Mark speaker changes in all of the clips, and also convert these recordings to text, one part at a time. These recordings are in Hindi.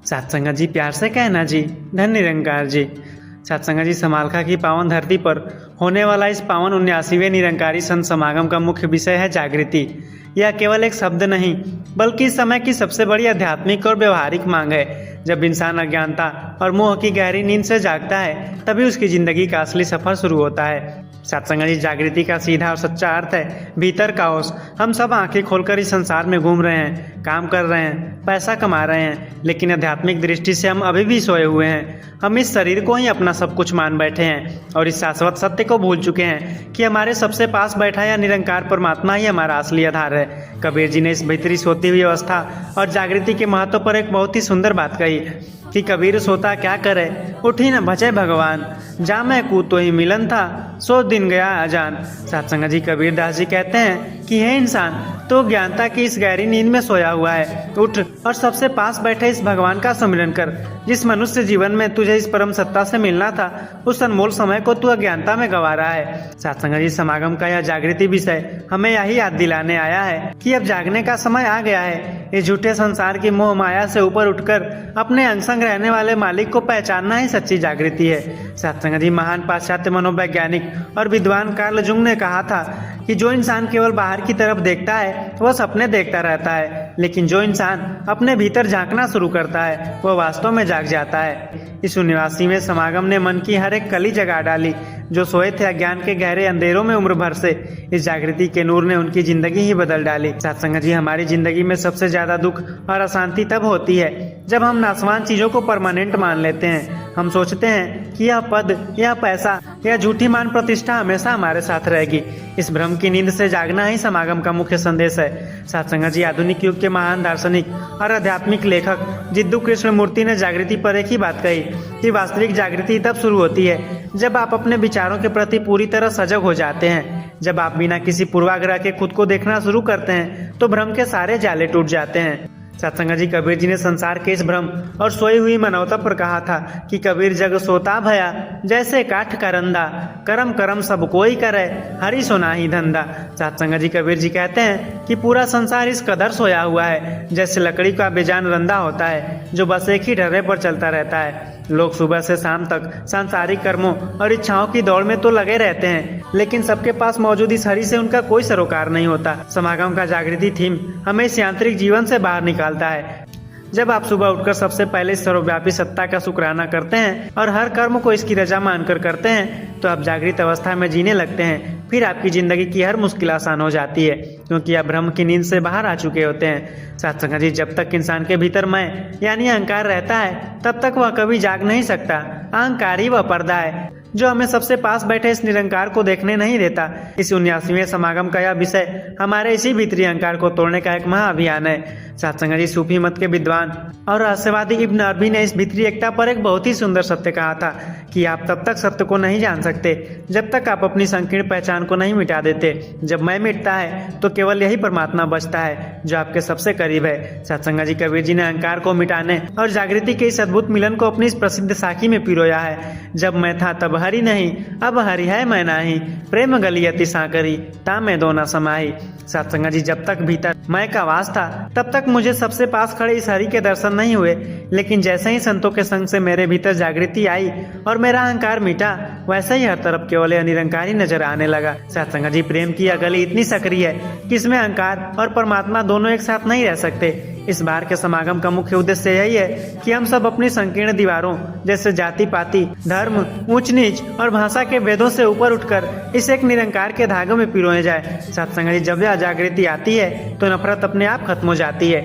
Speaker 1: सत्संग जी, प्यार से कहना जी, धन निरंकार जी। सत्संग जी, समालखा की पावन धरती पर होने वाला इस पावन 79वें निरंकारी संत समागम का मुख्य विषय है जागृति। यह केवल एक शब्द नहीं बल्कि इस समय की सबसे बड़ी आध्यात्मिक और व्यवहारिक मांग है। जब इंसान अज्ञानता और मोह की गहरी नींद से जागता है तभी उसकी जिंदगी का असली सफर शुरू होता है। सत्संग जी, जागृति का सीधा और सच्चा अर्थ है भीतर का होश। हम सब आंखें खोलकर इस संसार में घूम रहे हैं, काम कर रहे हैं, पैसा कमा रहे हैं, लेकिन आध्यात्मिक दृष्टि से हम अभी भी सोए हुए हैं। हम इस शरीर को ही अपना सब कुछ मान बैठे हैं और इस शाश्वत सत्य को भूल चुके हैं कि हमारे सबसे पास बैठा या निरंकार परमात्मा ही हमारा असली आधार है। कबीर जी ने इस भीतरी सोती हुई अवस्था और जागृति के महत्व पर एक बहुत ही सुंदर बात कही कि कबीर सोता क्या करे, उठी न भजे भगवान, जा मैं कू तो ही मिलन था, 100 दिन गया अजान। सत्संग जी, कबीर दास जी कहते हैं कि हे इंसान, तो ज्ञानता की इस गहरी नींद में सोया हुआ है, उठ और सबसे पास बैठे इस भगवान का सुमिरन कर। जिस मनुष्य जीवन में तुझे इस परम सत्ता से मिलना था, उस अनमोल समय को तू अज्ञानता में गंवा रहा है। सत्संग जी, समागम का यह जागृति विषय हमें यही याद दिलाने आया है कि अब जागने का समय आ गया है। इस झूठे संसार की मोह माया से ऊपर उठकर अपने अंग संग रहने वाले मालिक को पहचानना ही सच्ची जागृति है। सत्संग जी, महान पाश्चात्य मनोवैज्ञानिक और विद्वान कार्ल जुंग ने कहा था कि जो इंसान केवल बाहर की तरफ देखता है वह सपने देखता रहता है, लेकिन जो इंसान अपने भीतर झांकना शुरू करता है वह वास्तव में जाग जाता है। इस 79वें समागम ने मन की हर एक कली जगा डाली। जो सोए थे अज्ञान के गहरे अंधेरों में उम्र भर से, इस जागृति के नूर ने उनकी जिंदगी ही बदल डाली। सत्संग जी, हमारी जिंदगी में सबसे ज्यादा दुख और अशांति तब होती है जब हम नासवान चीजों को परमानेंट मान लेते हैं। हम सोचते हैं कि यह पद, यह पैसा, यह झूठी मान प्रतिष्ठा हमेशा हमारे साथ रहेगी। इस भ्रम की नींद से जागना ही समागम का मुख्य संदेश है। सत्संग जी, आधुनिक युग के महान दार्शनिक और आध्यात्मिक लेखक जिद्दू कृष्णमूर्ति ने जागृति पर एक ही बात कही कि वास्तविक जागृति तब शुरू होती है जब आप अपने विचारों के प्रति पूरी तरह सजग हो जाते हैं। जब आप बिना किसी पूर्वाग्रह के खुद को देखना शुरू करते हैं तो भ्रम के सारे जाले टूट जाते हैं। सत्संग जी, कबीर जी ने संसार के इस भ्रम और सोई हुई मानवता पर कहा था कि कबीर जग सोता भया, जैसे काठ करंदा, करम करम सब कोई करे, हरि सोना ही धंधा। सत्संग जी, कबीर जी कहते हैं कि पूरा संसार इस कदर सोया हुआ है जैसे लकड़ी का बेजान रंदा होता है जो बस एक ही ढर्रे पर चलता रहता है। लोग सुबह से शाम तक सांसारिक कर्मों और इच्छाओं की दौड़ में तो लगे रहते हैं, लेकिन सबके पास मौजूद इस हरि से उनका कोई सरोकार नहीं होता। समागम का जागृति थीम हमें इस यांत्रिक जीवन से बाहर निकालता है। जब आप सुबह उठकर सबसे पहले सर्वव्यापी सत्ता का शुक्राना करते हैं और हर कर्म को इसकी रजा मानकर करते हैं तो आप जागृत अवस्था में जीने लगते हैं। फिर आपकी जिंदगी की हर मुश्किल आसान हो जाती है क्योंकि आप भ्रम की नींद से बाहर आ चुके होते हैं। सत्संग जी, जब तक इंसान के भीतर मैं यानी अहंकार रहता है तब तक वह कभी जाग नहीं सकता। अहंकार ही वह पर्दा है जो हमें सबसे पास बैठे इस निरंकार को देखने नहीं देता। इस 79वें समागम का यह विषय हमारे इसी भीतरी अहंकार को तोड़ने का एक महाअभियान है। सत्संग जी, सूफी मत के विद्वान और रहस्यवादी इब्न अरबी ने इस भीतरी एकता पर एक बहुत ही सुंदर सत्य कहा था कि आप तब तक सत्य को नहीं जान सकते जब तक आप अपनी संकीर्ण पहचान को नहीं मिटा देते। जब मैं मिटता है तो केवल यही परमात्मा बचता है जो आपके सबसे करीब है। सत्संग जी, कबीर जी ने अहंकार को मिटाने और जागृति के इस अद्भुत मिलन को अपनी इस प्रसिद्ध साखी में पिरोया है। जब मैं था तब हरि नहीं, अब हरि है मैं नाही, प्रेम गली अति साकरी, ता मैं दो न समाही। सत्संग जी, जब तक भीतर मैं का वास था तब तक मुझे सबसे पास खड़े इस हरि के दर्शन नहीं हुए, लेकिन जैसे ही संतों के संग से मेरे भीतर जागृति आई और मेरा अहंकार मिटा, वैसे ही हर तरफ केवल यह निरंकारी नजर आने लगा। सत्संग जी, प्रेम की यह गली इतनी सक्रिय है कि इसमें अहंकार और परमात्मा दोनों एक साथ नहीं रह सकते। इस बार के समागम का मुख्य उद्देश्य यही है कि हम सब अपनी संकीर्ण दीवारों जैसे जाति पाति, धर्म, ऊंच नीच और भाषा के भेदों से ऊपर उठकर इस एक निरंकार के धागों में पिरोए जाए। सत्संग जी, जब यह जागृति आती है तो नफरत अपने आप खत्म हो जाती है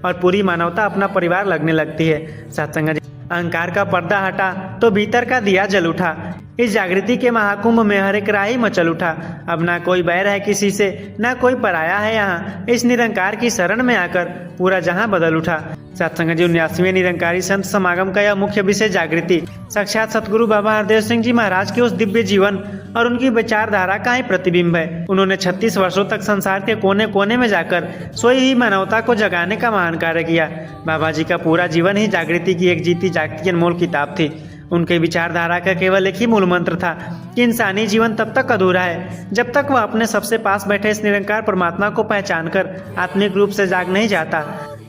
Speaker 1: और पूरी मानवता अपना परिवार लगने लगती है। सत्संग जी, अहंकार का पर्दा हटा तो भीतर का दिया जल उठा। इस जागृति के महाकुंभ में हर एक राही मचल उठा। अब ना कोई बैर है किसी से, ना कोई पराया है यहाँ। इस निरंकार की शरण में आकर पूरा जहां बदल उठा। सत्संग जी, 79वें निरंकारी संत समागम का यह मुख्य विषय जागृति साक्षात सतगुरु बाबा हरदेव सिंह जी महाराज के उस दिव्य जीवन और उनकी विचारधारा का ही प्रतिबिंब है। उन्होंने 36 वर्षों तक संसार के कोने कोने में जाकर सोई ही मानवता को जगाने का महान कार्य किया। बाबा जी का पूरा जीवन ही जागृति की एक जीती जागती अनमोल किताब थी। उनके विचारधारा का केवल एक ही मूल मंत्र था कि इंसानी जीवन तब तक अधूरा है जब तक वह अपने सबसे पास बैठे इस निरंकार परमात्मा को पहचान कर आत्मिक रूप से जाग नहीं जाता।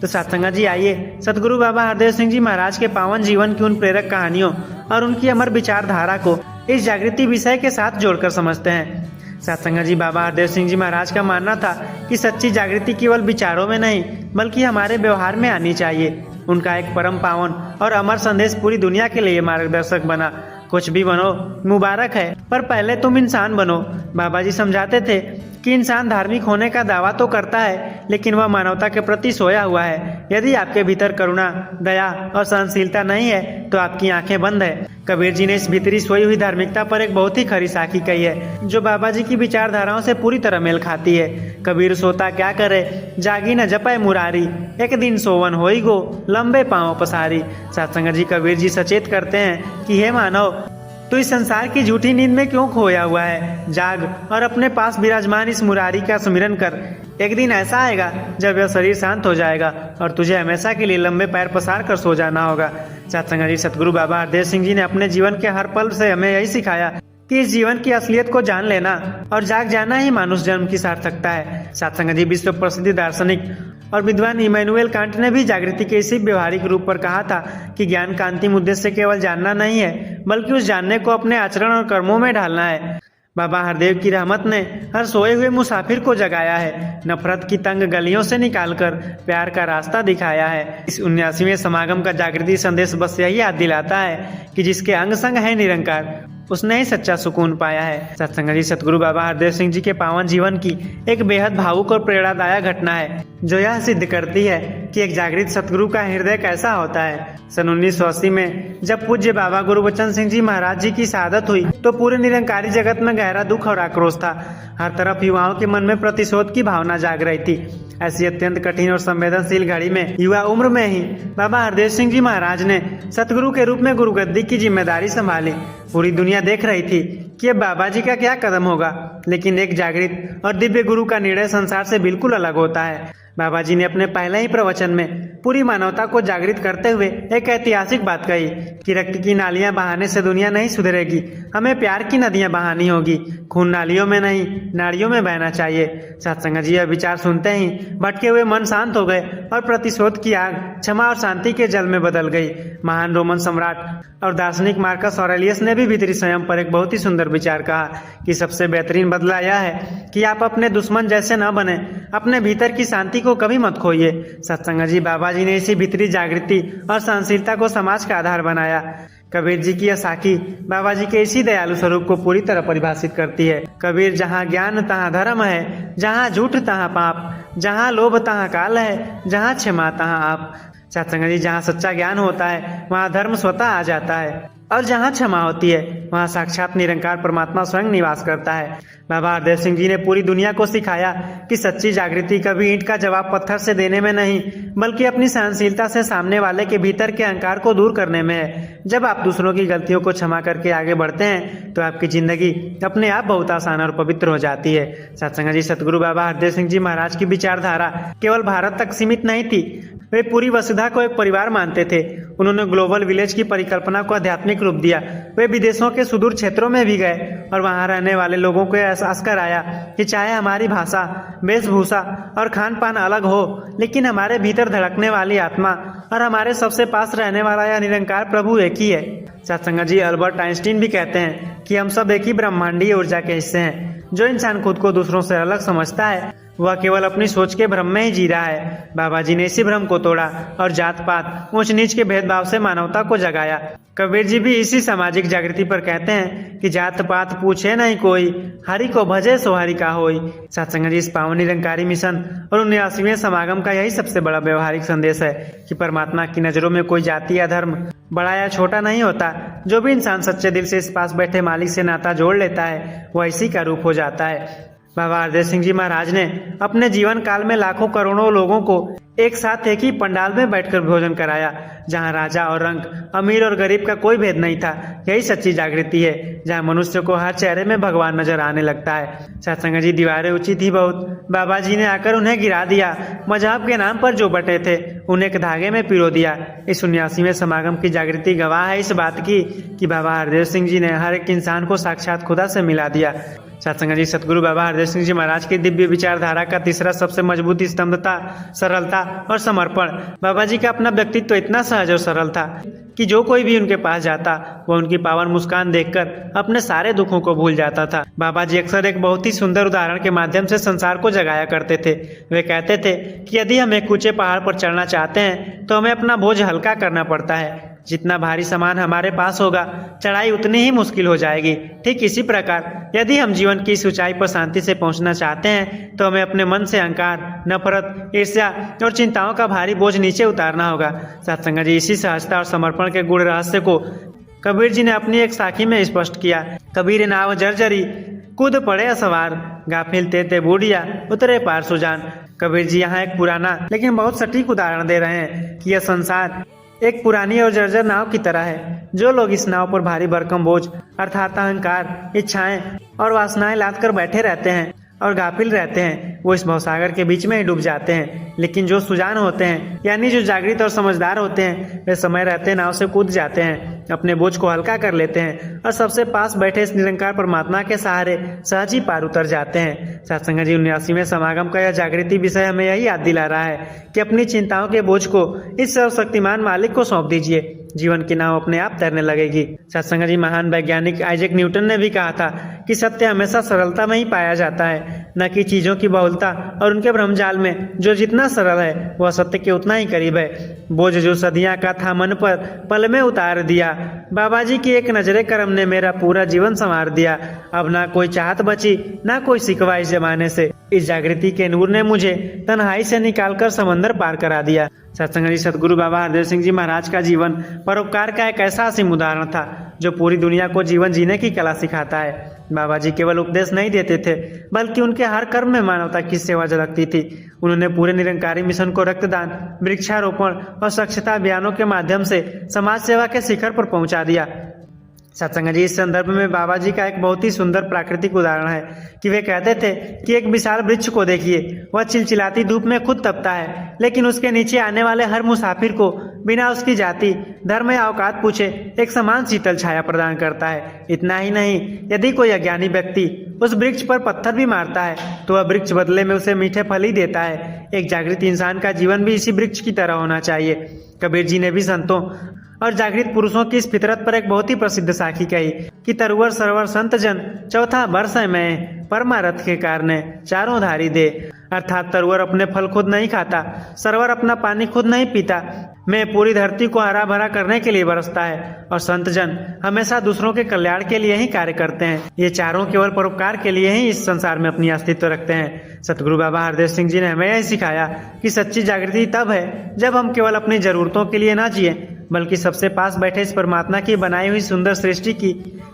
Speaker 1: तो सत्संगा जी आइए सतगुरु बाबा हरदेव सिंह जी महाराज के पावन जीवन की उन प्रेरक कहानियों और उनकी अमर विचारधारा को इस जागृति विषय के साथ जोड़कर समझते हैं। सत्संगा जी बाबा हरदेव सिंह जी महाराज का मानना था कि सच्ची जागृति केवल विचारों में नहीं बल्कि हमारे व्यवहार में आनी चाहिए। उनका एक परम पावन और अमर संदेश पूरी दुनिया के लिए मार्गदर्शक बना। कुछ भी बनो मुबारक है, पर पहले तुम इंसान बनो। बाबा जी समझाते थे कि इंसान धार्मिक होने का दावा तो करता है, लेकिन वह मानवता के प्रति सोया हुआ है। यदि आपके भीतर करुणा, दया और सहनशीलता नहीं है तो आपकी आंखें बंद है। कबीर जी ने इस भीतरी सोई हुई धार्मिकता पर एक बहुत ही खरी साखी कही है, जो बाबा जी की विचारधाराओं से पूरी तरह मेल खाती है। कबीर सोता क्या करे, जागी न जपय मुरारी, एक दिन सोवन होई गो, लंबे पांव पसारी। सत्संग जी कबीर जी सचेत करते हैं कि हे मानव, तो इस संसार की झूठी नींद में क्यों खोया हुआ है? जाग और अपने पास विराजमान इस मुरारी का स्मरण कर। एक दिन ऐसा आएगा जब यह शरीर शांत हो जाएगा और तुझे हमेशा के लिए लंबे पैर पसार कर सो जाना होगा। सत्संग जी सतगुरु बाबा हरदेव सिंह जी ने अपने जीवन के हर पल से हमें यही सिखाया कि इस जीवन की असलियत को जान लेना और जाग जाना ही मानुष जन्म की सार्थकता है। सत्संग जी विश्व प्रसिद्ध दार्शनिक और विद्वान इमैनुएल कांट ने भी जागृति के इसी व्यवहारिक रूप पर कहा था कि ज्ञान का अंतिम उद्देश्य केवल जानना नहीं है, बल्कि उस जानने को अपने आचरण और कर्मों में ढालना है। बाबा हरदेव की रहमत ने हर सोए हुए मुसाफिर को जगाया है, नफरत की तंग गलियों से निकालकर प्यार का रास्ता दिखाया है। इस 79वें समागम का जागृति संदेश बस यही याद दिलाता है कि जिसके अंग संग है निरंकार, उसने ही सच्चा सुकून पाया है। सत्संग जी सतगुरु बाबा हरदेव सिंह जी के पावन जीवन की एक बेहद भावुक और प्रेरणादायक घटना है, जो यह सिद्ध करती है कि एक जागृत सतगुरु का हृदय कैसा होता है। सन 1980 में जब पूज्य बाबा गुरबचन सिंह जी महाराज जी की शहादत हुई तो पूरे निरंकारी जगत में गहरा दुख और आक्रोश था। हर तरफ युवाओं के मन में प्रतिशोध की भावना जाग रही थी। ऐसी अत्यंत कठिन और संवेदनशील घड़ी में युवा उम्र में ही बाबा हरदेव सिंह जी महाराज ने सतगुरु के रूप में गुरुगद्दी की जिम्मेदारी संभाली। पूरी दुनिया देख रही थी कि अब बाबा जी का क्या कदम होगा, लेकिन एक जागृत और दिव्य गुरु का निर्णय संसार से बिल्कुल अलग होता है। बाबा जी ने अपने पहले ही प्रवचन में पूरी मानवता को जागृत करते हुए एक ऐतिहासिक बात कही कि रक्त की नालियां बहाने से दुनिया नहीं सुधरेगी, हमें प्यार की नदियां बहानी होगी। खून नालियों में नहीं, नाड़ियों में बहना चाहिए। सत्संग जी यह विचार सुनते ही भटके हुए मन शांत हो गए और प्रतिशोध की आग क्षमा और शांति के जल में बदल गई। महान रोमन सम्राट और दार्शनिक मार्कस ऑरेलियस ने भी भीतरी संयम पर एक बहुत ही सुंदर विचार कहा कि सबसे बेहतरीन बदला यह है कि आप अपने दुश्मन जैसे न बने, अपने भीतर की शांति को कभी मत खोइए। सत्संग जी बाबा जी ने इसी भीतरी जागृति और सहनशीलता को समाज का आधार बनाया। कबीर जी की यह साखी बाबा जी के इसी दयालु स्वरूप को पूरी तरह परिभाषित करती है। कबीर जहाँ ज्ञान तहाँ धर्म है, जहाँ झूठ तहाँ पाप, जहाँ लोभ तहाँ काल है, जहाँ क्षमा तहाँ आप। सत्संग जी जहाँ सच्चा ज्ञान होता है वहाँ धर्म स्वतः आ जाता है, और जहाँ क्षमा होती है वहाँ साक्षात निरंकार परमात्मा स्वयं निवास करता है। बाबा हरदेव सिंह जी ने पूरी दुनिया को सिखाया कि सच्ची जागृति कभी ईंट का जवाब पत्थर से देने में नहीं, बल्कि अपनी सहनशीलता से सामने वाले के भीतर के अहंकार को दूर करने में है। जब आप दूसरों की गलतियों को क्षमा करके आगे बढ़ते हैं तो आपकी जिंदगी अपने आप बहुत आसान और पवित्र हो जाती है। सत्संग जी सतगुरु बाबा हरदेव सिंह जी महाराज की विचारधारा केवल भारत तक सीमित नहीं थी, वे पूरी वसुधा को एक परिवार मानते थे। उन्होंने ग्लोबल विलेज की परिकल्पना को आध्यात्मिक रूप दिया। वे विदेशों के सुदूर क्षेत्रों में भी गए और वहां रहने वाले लोगों को एहसास कराया कि चाहे हमारी भाषा, वेशभूषा और खान पान अलग हो, लेकिन हमारे भीतर धड़कने वाली आत्मा और हमारे सबसे पास रहने वाला यह निरंकार प्रभु एक ही है। सत्संग जी अल्बर्ट आइंस्टीन भी कहते हैं कि हम सब एक ही ब्रह्मांडीय ऊर्जा के हिस्से हैं। जो इंसान खुद को दूसरों से अलग समझता है वह केवल अपनी सोच के भ्रम में ही जी रहा है। बाबा जी ने इसी भ्रम को तोड़ा और जात पात, ऊंच नीच के भेदभाव से मानवता को जगाया। कबीर जी भी इसी सामाजिक जागृति पर कहते हैं कि जात पात पूछे नहीं कोई, हरि को भजे सो हरि का होई। सत्संग जी इस पावन निरंकारी मिशन और 79वें समागम का यही सबसे बड़ा व्यवहारिक संदेश है कि परमात्मा की नजरों में कोई जाति या धर्म बड़ा या छोटा नहीं होता। जो भी इंसान सच्चे दिल से इस पास बैठे मालिक से नाता जोड़ लेता है वह इसी का रूप हो जाता है। बाबा हरदेव सिंह जी महाराज ने अपने जीवन काल में लाखों करोड़ों लोगों को एक साथ एक ही पंडाल में बैठकर भोजन कराया, जहां राजा और रंग, अमीर और गरीब का कोई भेद नहीं था। यही सच्ची जागृति है, जहां मनुष्य को हर चेहरे में भगवान नजर आने लगता है। सत्संग जी दीवारें ऊंची थी बहुत, बाबा जी ने आकर उन्हें गिरा दिया। मजहब के नाम पर जो बटे थे उन्हें एक धागे में पिरो दिया। इस 79वें समागम की जागृति गवाह है इस बात की कि बाबा हरदेव सिंह जी ने हर एक इंसान को साक्षात खुदा से मिला दिया। सत्संग जी, सतगुरु बाबा हरदेव सिंह जी महाराज की दिव्य विचारधारा का तीसरा सबसे मजबूत स्तंभता, सरलता और समर्पण। बाबा जी का अपना व्यक्तित्व इतना सहज और सरल था कि जो कोई भी उनके पास जाता वह उनकी पावन मुस्कान देखकर अपने सारे दुखों को भूल जाता था। बाबा जी अक्सर एक बहुत ही सुंदर उदाहरण के माध्यम से संसार को जगाया करते थे। वे कहते थे कि यदि हम एक ऊंचे पहाड़ पर चढ़ना चाहते हैं तो हमें अपना बोझ हल्का करना पड़ता है। जितना भारी सामान हमारे पास होगा, चढ़ाई उतनी ही मुश्किल हो जाएगी। ठीक इसी प्रकार यदि हम जीवन की इस ऊंचाई पर शांति से पहुंचना चाहते हैं तो हमें अपने मन से अहंकार, नफरत, ईर्ष्या और चिंताओं का भारी बोझ नीचे उतारना होगा। सत्संग जी, इसी सहजता और समर्पण के गुण रहस्य को कबीर जी ने अपनी एक साखी में स्पष्ट किया। कबीर नाव जर्जरी, कूद पड़े सवार, गाफिल ते बूढ़िया, उतरे पार सुजान। कबीर जी यहाँ एक पुराना लेकिन बहुत सटीक उदाहरण दे रहे हैं कि यह संसार एक पुरानी और जर्जर नाव की तरह है। जो लोग इस नाव पर भारी भरकम बोझ अर्थात अहंकार, इच्छाएं और वासनाएं लाद कर बैठे रहते हैं और गाफिल रहते हैं, वो इस भवसागर के बीच में ही डूब जाते हैं। लेकिन जो सुजान होते हैं, यानी जो जागृत और समझदार होते हैं, वे समय रहते नाव से कूद जाते हैं, अपने बोझ को हल्का कर लेते हैं और सबसे पास बैठे इस निरंकार परमात्मा के सहारे सहज ही पार उतर जाते हैं। सत्संग जी, 79वें समागम का यह जागृति विषय हमें यही याद दिला रहा है कि अपनी चिंताओं के बोझ को इस सर्वशक्तिमान मालिक को सौंप दीजिए, जीवन की नाव अपने आप तैरने लगेगी। सत्संग जी, महान वैज्ञानिक आइजैक न्यूटन ने भी कहा था कि सत्य हमेशा सरलता में ही पाया जाता है, न कि चीजों की बहुलता और उनके भ्रमजाल में। जो जितना सरल है वह सत्य के उतना ही करीब है। बोझ जो सदियां का था मन पर, पल में उतार दिया। बाबा जी की एक नजरे करम ने मेरा पूरा जीवन संवार दिया। अब ना कोई चाहत बची, ना कोई शिकवा इस जमाने से। इस जागृति के नूर ने मुझे तन्हाई से निकालकर समंदर पार करा दिया। सत्संग जी, सतगुरु बाबा हरदेव सिंह जी महाराज का जीवन परोपकार का एक ऐसा असीम उदाहरण था जो पूरी दुनिया को जीवन जीने की कला सिखाता है। बाबा जी केवल उपदेश नहीं देते थे, बल्कि उनके हर कर्म में मानवता की सेवा झलकती थी। उन्होंने पूरे निरंकारी मिशन को रक्तदान, वृक्षारोपण और स्वच्छता अभियानों के माध्यम से समाज सेवा के शिखर पर पहुंचा दिया। सत्संग जी, इस संदर्भ में बाबा जी का एक बहुत ही सुंदर प्राकृतिक उदाहरण है कि वे कहते थे कि एक विशाल वृक्ष को देखिए, वह चिलचिलाती धूप में खुद तपता है, लेकिन उसके नीचे आने वाले हर मुसाफिर को बिना उसकी जाति, धर्म या औकात पूछे एक समान शीतल छाया प्रदान करता है। इतना ही नहीं, यदि कोई अज्ञानी व्यक्ति उस वृक्ष पर पत्थर भी मारता है तो वह वृक्ष बदले में उसे मीठे फल ही देता है। एक जागृत इंसान का जीवन भी इसी वृक्ष की तरह होना चाहिए। कबीर जी ने भी संतों और जागृत पुरुषों की इस फितरत पर एक बहुत ही प्रसिद्ध साखी कही कि तरुवर सरवर संत जन, चौथा वर्ष में परमारथ के कारणे चारों धारी दे। अर्थात तरुवर अपने फल खुद नहीं खाता, सरवर अपना पानी खुद नहीं पीता, मैं पूरी धरती को हरा भरा करने के लिए बरसता है, और संत जन हमेशा दूसरों के कल्याण के लिए ही कार्य करते हैं। ये चारों केवल परोपकार के लिए ही इस संसार में अपनी अस्तित्व रखते हैं। सतगुरु बाबा हरदेव सिंह जी ने हमें यही सिखाया कि सच्ची जागृति तब है जब हम केवल अपनी जरूरतों के लिए ना जिए, बल्कि सबसे पास बैठे इस परमात्मा की बनाई हुई सुंदर सृष्टि की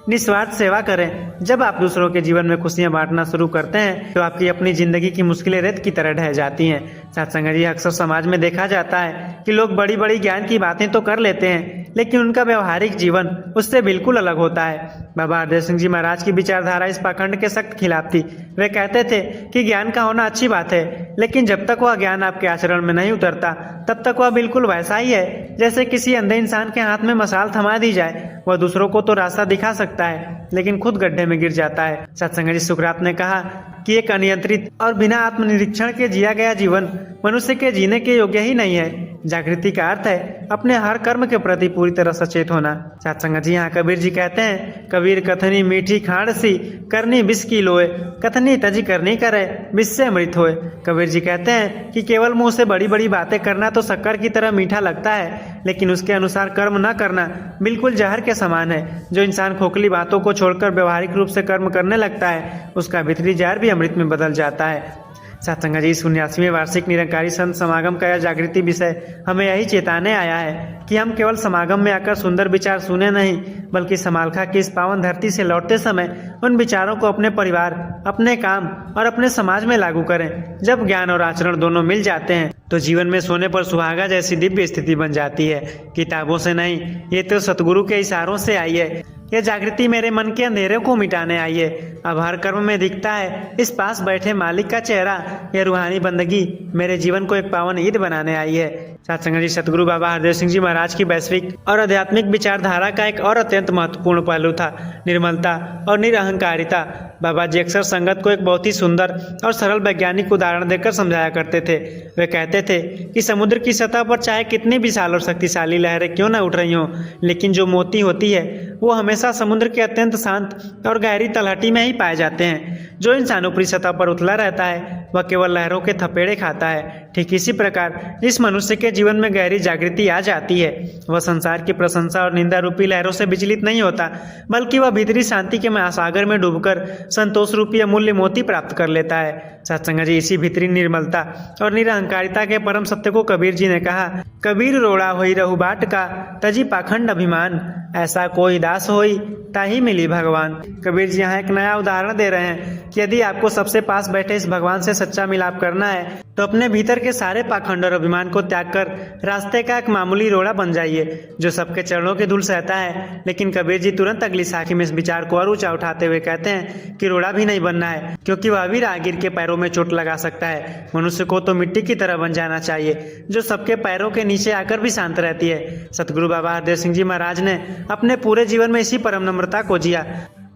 Speaker 1: निस्वार्थ सेवा करें। जब आप दूसरों के जीवन में खुशियां बांटना शुरू करते हैं तो आपकी अपनी जिंदगी की मुश्किलें रेत की तरह ढह जाती हैं। सत्संग जी, अक्सर समाज में देखा जाता है कि लोग बड़ी बड़ी ज्ञान की बातें तो कर लेते हैं, लेकिन उनका व्यवहारिक जीवन उससे बिल्कुल अलग होता है। बाबा हरदेव सिंह जी महाराज की विचारधारा इस पाखंड के सख्त खिलाफ थी। वे कहते थे कि ज्ञान का होना अच्छी बात है, लेकिन जब तक वह ज्ञान आपके आचरण में नहीं उतरता तब तक वह बिल्कुल वैसा ही है जैसे किसी अंधे इंसान के हाथ में मशाल थमा दी जाए। वह दूसरों को तो रास्ता दिखा सकता है, लेकिन खुद गड्ढे में गिर जाता है। सत्संग जी, सुकरात ने कहा कि एक अनियंत्रित और बिना आत्मनिरीक्षण के जिया गया जीवन मनुष्य के जीने के योग्य ही नहीं है। जागृति का अर्थ है अपने हर कर्म के प्रति पूरी तरह सचेत होना। सत्संग जी, यहाँ कबीर जी कहते हैं, कबीर कथनी मीठी खांड सी, करनी बिस की लोए, कथनी तजी करनी करे, बिस से अमृत होए। कबीर जी कहते हैं कि केवल मुंह से बड़ी बड़ी बातें करना तो शक्कर की तरह मीठा लगता है, लेकिन उसके अनुसार कर्म न करना बिल्कुल जहर के समान है। जो इंसान खोखली बातों को छोड़कर व्यवहारिक रूप से कर्म करने लगता है, उसका भीतरी जहर भी अमृत में बदल जाता है। सत्संग जी, 79वें वार्षिक निरंकारी संत समागम का यह जागृति विषय हमें यही चेताने आया है कि हम केवल समागम में आकर सुंदर विचार सुने नहीं, बल्कि समालखा की इस पावन धरती से लौटते समय उन विचारों को अपने परिवार, अपने काम और अपने समाज में लागू करें। जब ज्ञान और आचरण दोनों मिल जाते हैं तो जीवन में सोने पर सुहागा जैसी दिव्य स्थिति बन जाती है। किताबों से नहीं, ये तो सतगुरु के इशारों से आई है। यह जागृति मेरे मन के अंधेरे को मिटाने आई है। अब हर कर्म में दिखता है इस पास बैठे मालिक का चेहरा। यह रूहानी बंदगी मेरे जीवन को एक पावन ईद बनाने आई है। सत्संग जी सतगुरु बाबा हरदेव सिंह जी महाराज की वैश्विक और आध्यात्मिक विचारधारा का एक और अत्यंत महत्वपूर्ण पहलू था निर्मलता और निरअहंकारिता। बाबा जी अक्सर संगत को एक बहुत ही सुंदर और सरल वैज्ञानिक उदाहरण देकर समझाया करते थे। वे कहते थे कि समुद्र की सतह पर चाहे कितनी विशाल और शक्तिशाली लहरें क्यों न उठ रही हों, लेकिन जो मोती होती है वो हमेशा समुद्र के अत्यंत शांत और गहरी तलहटी में ही पाए जाते हैं। जो इंसान ऊपरी सतह पर उथला रहता है वह केवल लहरों के थपेड़े खाता है। ठीक इसी प्रकार जिस मनुष्य के जीवन में गहरी जागृति आ जाती है वह संसार की प्रशंसा और निंदा रूपी लहरों से विचलित नहीं होता, बल्कि वह भीतरी शांति के महासागर में डूबकर संतोष रूपी अमूल्य मोती प्राप्त कर लेता है। सत्संग जी इसी भीतरी निर्मलता और निरअहंकारिता के परम सत्य को कबीर जी ने कहा, कबीर रोड़ा होई रहु बाट का तजी पाखंड अभिमान, ऐसा कोई दास होई ताही मिली भगवान। कबीर जी यहाँ एक नया उदाहरण दे रहे हैं कि यदि आपको सबसे पास बैठे इस भगवान से सच्चा मिलाप करना है तो अपने भीतर के सारे पाखंड और अभिमान को त्याग कर रास्ते का एक मामूली रोड़ा बन जाइए जो सबके चरणों की धूल सहता है। लेकिन कबीर जी तुरंत अगली साखी में इस विचार को और ऊंचा उठाते हुए कहते हैं कि रोड़ा भी नहीं बनना है, क्योंकि वह भी राहगीर के पैरों में चोट लगा सकता है। मनुष्य को तो मिट्टी की तरह बन जाना चाहिए जो सबके पैरों के नीचे आकर भी शांत रहती है। सतगुरु बाबा हरदेव सिंह जी महाराज ने अपने पूरे जीवन में इसी परम नम्रता को जिया।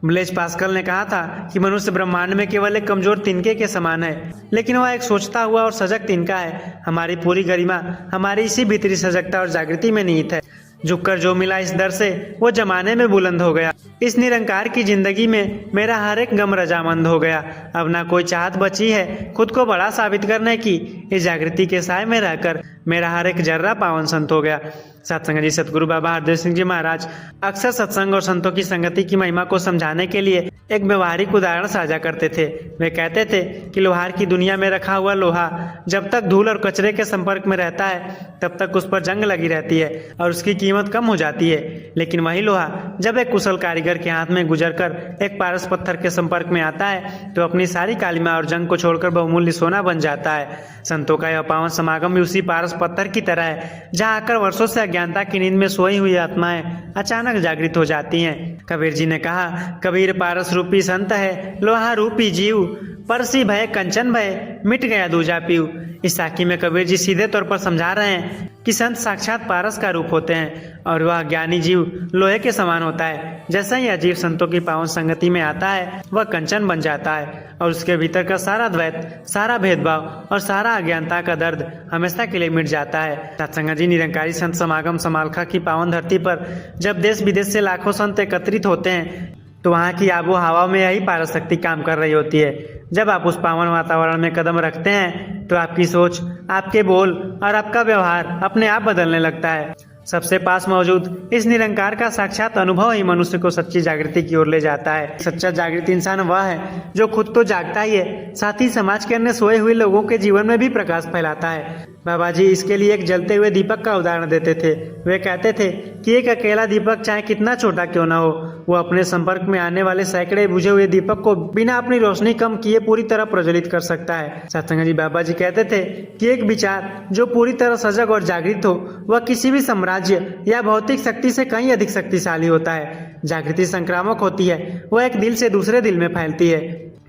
Speaker 1: ब्लेज पास्कल ने कहा था कि मनुष्य ब्रह्मांड में केवल एक कमजोर तिनके के समान है, लेकिन वह एक सोचता हुआ और सजग तिनका है। हमारी पूरी गरिमा हमारी इसी भीतरी सजगता और जागृति में निहित है। झुककर जो मिला इस दर से वो जमाने में बुलंद हो गया। इस निरंकार की जिंदगी में मेरा हर एक गम रजामंद हो गया। अब ना कोई चाहत बची है खुद को बड़ा साबित करने की। इस जागृति के साय में रहकर मेरा हर एक जर्रा पावन संत हो गया। सत्संग जी सतगुरु बाबा हरदेव सिंह जी महाराज अक्सर सत्संग और संतों की संगति की महिमा को समझाने के लिए एक व्यवहारिक उदाहरण साझा करते थे। वे कहते थे कि लोहार की दुनिया में रखा हुआ लोहा जब तक धूल और कचरे के संपर्क में रहता है तब तक उस पर जंग लगी रहती है और उसकी कीमत कम हो जाती है। लेकिन वही लोहा जब एक कुशल कारीगर के हाथ में गुजरकर एक पारस पत्थर के संपर्क में आता है तो अपनी सारी कालिमा और जंग को छोड़कर बहुमूल्य सोना बन जाता है। संतों का यह पावन समागम भी उसी पारस पत्थर की तरह है जहाँ आकर वर्षों से अज्ञानता की नींद में सोई हुई आत्माएं अचानक जागृत हो जाती हैं। कबीर जी ने कहा, कबीर पारस रूपी संत है लोहा रूपी जीव, परसी भय कंचन भय मिट गया दूजा पीऊ। इस साखी में कबीर जी सीधे तौर पर समझा रहे हैं कि संत साक्षात पारस का रूप होते हैं और वह ज्ञानी जीव लोहे के समान होता है। जैसा ही अजीब संतों की पावन संगति में आता है वह कंचन बन जाता है और उसके भीतर का सारा द्वैत, सारा भेदभाव और सारा अज्ञानता का दर्द हमेशा के लिए मिट जाता है। सत्संग जी निरंकारी संत समागम समालखा की पावन धरती पर जब देश विदेश से लाखों संत एकत्रित होते हैं तो वहाँ की आबो हवा में यही पारस शक्ति काम कर रही होती है। जब आप उस पावन वातावरण में कदम रखते हैं तो आपकी सोच, आपके बोल और आपका व्यवहार अपने आप बदलने लगता है। सबसे पास मौजूद इस निरंकार का साक्षात अनुभव ही मनुष्य को सच्ची जागृति की ओर ले जाता है। सच्चा जागृत इंसान वह है जो खुद तो जागता ही है, साथ ही समाज के अन्य सोए हुए लोगों के जीवन में भी प्रकाश फैलाता है। बाबा जी इसके लिए एक जलते हुए दीपक का उदाहरण देते थे। वे कहते थे कि एक अकेला दीपक चाहे कितना छोटा क्यों न हो, वो अपने संपर्क में आने वाले सैकड़े बुझे हुए दीपक को बिना अपनी रोशनी कम किए पूरी तरह प्रज्वलित कर सकता है। सत्संग जी बाबा जी कहते थे कि एक विचार जो पूरी तरह सजग और जागृत हो वह किसी भी साम्राज्य या भौतिक शक्ति से कहीं अधिक शक्तिशाली होता है। जागृति संक्रामक होती है, वह एक दिल से दूसरे दिल में फैलती है।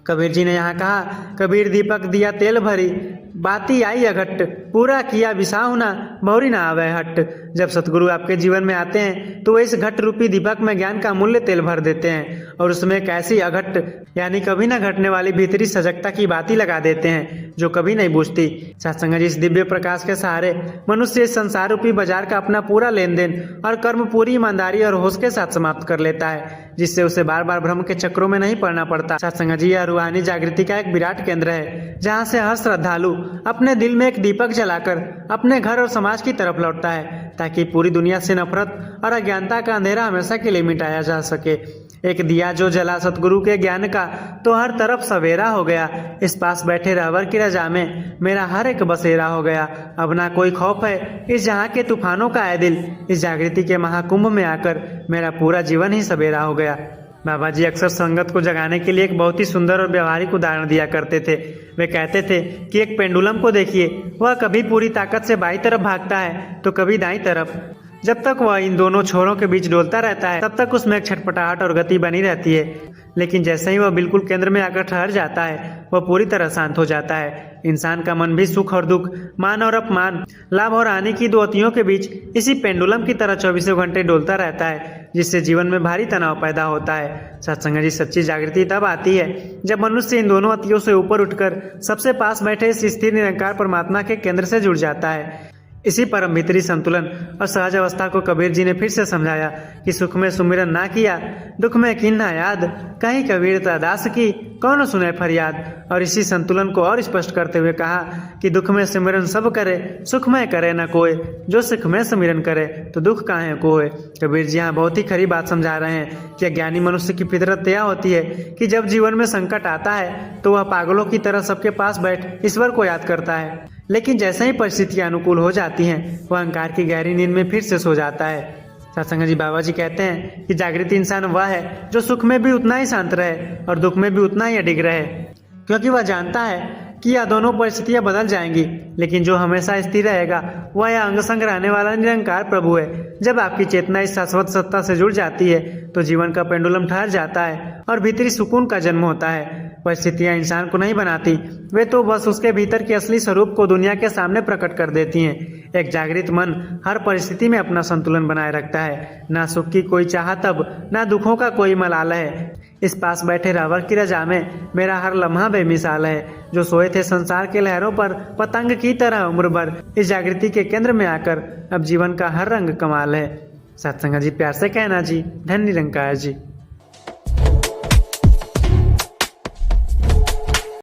Speaker 1: कबीर जी ने यहाँ कहा, कबीर दीपक दिया तेल भरी बाती आई अघट, पूरा किया विसाहुना भौरी ना आवे हट। जब सतगुरु आपके जीवन में आते हैं तो वे इस घट रूपी दीपक में ज्ञान का मूल्य तेल भर देते हैं और उसमें एक ऐसी अघट यानी कभी न घटने वाली भीतरी सजगता की बाती लगा देते हैं जो कभी नहीं बुझती। सत्संग जी इस दिव्य प्रकाश के सहारे मनुष्य इस संसार रूपी बाजार का अपना पूरा लेन देन और कर्म पूरी ईमानदारी और होश के साथ समाप्त कर लेता है, जिससे उसे बार बार भ्रम के चक्रों में नहीं पड़ना पड़ता। सत्संग जी यह रूहानी जागृति का एक विराट केंद्र है जहाँ से हर श्रद्धालु अपने दिल में एक दीपक जलाकर अपने घर और समाज की तरफ लौटता है ताकि पूरी दुनिया से नफरत और अज्ञानता का अंधेरा हमेशा के लिए मिटाया जा सके। एक दिया जो जला सतगुरु के ज्ञान का तो हर तरफ सवेरा हो गया। इस पास बैठे रहबर की रजा में मेरा हर एक बसेरा हो गया। अब ना कोई खौफ है इस जहाँ के तूफानों का है दिल, इस जागृति के महाकुंभ में आकर मेरा पूरा जीवन ही सवेरा हो गया। बाबा जी अक्सर संगत को जगाने के लिए एक बहुत ही सुंदर और व्यवहारिक उदाहरण दिया करते थे। वे कहते थे कि एक पेंडुलम को देखिए, वह कभी पूरी ताकत से बाईं तरफ भागता है तो कभी दाईं तरफ। जब तक वह इन दोनों छोरों के बीच डोलता रहता है तब तक उसमें एक छटपटाहट और गति बनी रहती है। लेकिन जैसे ही वह बिल्कुल केंद्र में आकर ठहर जाता है वह पूरी तरह शांत हो जाता है। इंसान का मन भी सुख और दुख, मान और अपमान, लाभ और हानि की दो अतियों के बीच इसी पेंडुलम की तरह 24 घंटे डोलता रहता है, जिससे जीवन में भारी तनाव पैदा होता है। सत्संग जी, सच्ची जागृति तब आती है जब मनुष्य इन दोनों अतियों से ऊपर उठकर सबसे पास बैठे इस स्थिर निरंकार परमात्मा के केंद्र से जुड़ जाता है। इसी परम भीतरी संतुलन और सहज अवस्था को कबीर जी ने फिर से समझाया कि सुख में सुमिरन ना किया, दुख में किन्ना याद, कहीं कबीरता दास की, कौन सुने फरियाद। और इसी संतुलन को और स्पष्ट करते हुए कहा कि दुख में सिमरन सब करे, सुख में करे न कोई, जो सुख में सिमरन करे तो दुख काहे कोय। कबीर जी यहाँ बहुत ही खरी बात समझा रहे हैं कि अज्ञानी मनुष्य की फितरत यह होती है कि जब जीवन में संकट आता है तो वह पागलों की तरह सबके पास बैठ ईश्वर को याद करता है, लेकिन जैसे ही परिस्थितियां अनुकूल हो जाती हैं वह अहंकार की गहरी नींद में फिर से सो जाता है। सत्संग जी, बाबा जी कहते हैं कि जागृत इंसान वह है जो सुख में भी उतना ही शांत रहे और दुख में भी उतना ही अडिग रहे, क्योंकि वह जानता है कि यह दोनों परिस्थितियां बदल जाएंगी, लेकिन जो हमेशा स्थिर रहेगा वह यह अंग संग रहने वाला निरंकार प्रभु है। जब आपकी चेतना इस शाश्वत सत्ता से जुड़ जाती है तो जीवन का पेंडुलम ठहर जाता है और भीतरी सुकून का जन्म होता है। परिस्थितियां इंसान को नहीं बनाती, वे तो बस उसके भीतर के असली स्वरूप को दुनिया के सामने प्रकट कर देती हैं। एक जागृत मन हर परिस्थिति में अपना संतुलन बनाए रखता है। ना सुख की कोई चाहत अब, ना दुखों का कोई मलाल है। इस पास बैठे रावण की रजा में मेरा हर लम्हा बेमिसाल है। जो सोए थे संसार के लहरों पर पतंग की तरह उम्र भर, इस जागृति के केंद्र में आकर अब जीवन का हर रंग कमाल है। सत्संग जी, प्यार से कहना जी, धन्य निरंकार जी।